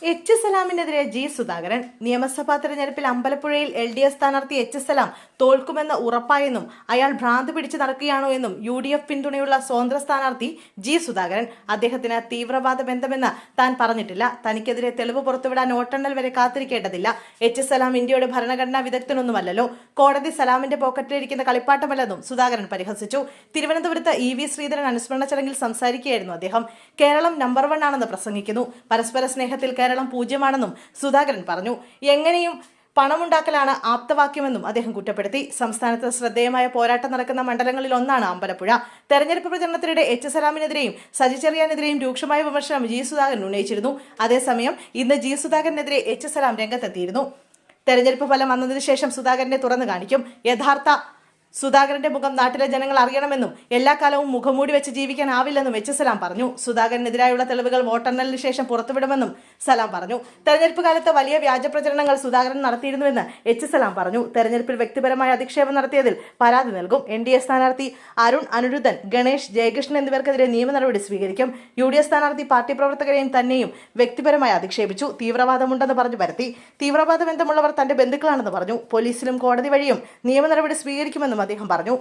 H സലാമിനെതിരെ G Sudhakaran. നിയമസഭാ തെരഞ്ഞെടുപ്പിൽ അമ്പലപ്പുഴയിൽ LDF സ്ഥാനാർത്ഥി എച്ച് സലാം തോൽക്കുമെന്ന് ഉറപ്പായെന്നും അയാൾ ഭ്രാന്ത് പിടിച്ച് നടക്കുകയാണോ എന്നും UDF പിന്തുണയുള്ള സ്വതന്ത്ര സ്ഥാനാർത്ഥി ജി സുധാകരൻ. അദ്ദേഹത്തിന് തീവ്രവാദ ബന്ധമെന്ന് താൻ പറഞ്ഞിട്ടില്ല. തനിക്കെതിരെ തെളിവ് പുറത്തുവിടാൻ വോട്ടെണ്ണൽ വരെ കാത്തിരിക്കേണ്ടതില്ല. എച്ച് സലാം ഇന്ത്യയുടെ ഭരണഘടനാ വിദഗ്ധനൊന്നുമല്ലല്ലോ. കോടതി സലാമിന്റെ പോക്കറ്റിലിരിക്കുന്ന കളിപ്പാട്ടമല്ലെന്നും സുധാകരൻ പരിഹസിച്ചു. തിരുവനന്തപുരത്ത് EV ശ്രീധരൻ അനുസ്മരണ ചടങ്ങിൽ സംസാരിക്കുകയായിരുന്നു അദ്ദേഹം. കേരളം നമ്പർ 1 ആണെന്ന് പ്രസംഗിക്കുന്നു. പരസ്പര സ്നേഹത്തിൽ കേരളം 0 ആണെന്നും സുധാകരൻ പറഞ്ഞു. എങ്ങനെയും പണമുണ്ടാക്കലാണ് ആപ്തവാക്യമെന്നും അദ്ദേഹം കുറ്റപ്പെടുത്തി. സംസ്ഥാനത്ത് ശ്രദ്ധേയമായ പോരാട്ടം നടക്കുന്ന മണ്ഡലങ്ങളിൽ ഒന്നാണ് അമ്പലപ്പുഴ. തെരഞ്ഞെടുപ്പ് പ്രചരണത്തിനിടെ എച്ച് സലാമിനെതിരെയും സജി ചെറിയാനെതിരെയും രൂക്ഷമായ വിമർശനം ജി സുധാകരൻ ഉന്നയിച്ചിരുന്നു. അതേസമയം ഇന്ന് ജി സുധാകരനെതിരെ എച്ച് സലാം രംഗത്തെത്തിയിരുന്നു. തെരഞ്ഞെടുപ്പ് ഫലം വന്നതിന് ശേഷം സുധാകരനെ തുറന്നു കാണിക്കും. യഥാർത്ഥ സുധാകരന്റെ മുഖം നാട്ടിലെ ജനങ്ങൾ അറിയണമെന്നും എല്ലാ കാലവും മുഖംമൂടി വെച്ച് ജീവിക്കാനാവില്ലെന്നും എച്ച് സലാം പറഞ്ഞു. സുധാകരനെതിരായുള്ള തെളിവുകൾ വോട്ടെണ്ണലിന് ശേഷം പുറത്തുവിടുമെന്നും സലാം പറഞ്ഞു. തെരഞ്ഞെടുപ്പ് കാലത്ത് വലിയ വ്യാജ പ്രചരണങ്ങൾ സുധാകരൻ നടത്തിയിരുന്നുവെന്ന് എച്ച് സലാം പറഞ്ഞു. തെരഞ്ഞെടുപ്പിൽ വ്യക്തിപരമായ അധിക്ഷേപം നടത്തിയതിൽ പരാതി നൽകും. NDA സ്ഥാനാർത്ഥി അരുൺ അനിരുദ്ധൻ, ഗണേഷ്, ജയകൃഷ്ണൻ എന്നിവർക്കെതിരെ നിയമ നടപടി സ്വീകരിക്കും. UDF സ്ഥാനാർത്ഥി പാർട്ടി പ്രവർത്തകരെയും തന്നെയും വ്യക്തിപരമായി അധിക്ഷേപിച്ചു. തീവ്രവാദമുണ്ടെന്ന് പറഞ്ഞു പരത്തി. തീവ്രവാദ ബന്ധമുള്ളവർ തന്റെ ബന്ധുക്കളാണെന്ന് പറഞ്ഞു. പോലീസിലും കോടതി വഴിയും നിയമ നടപടി സ്വീകരിക്കുമെന്നും അദ്ദേഹം പറഞ്ഞു.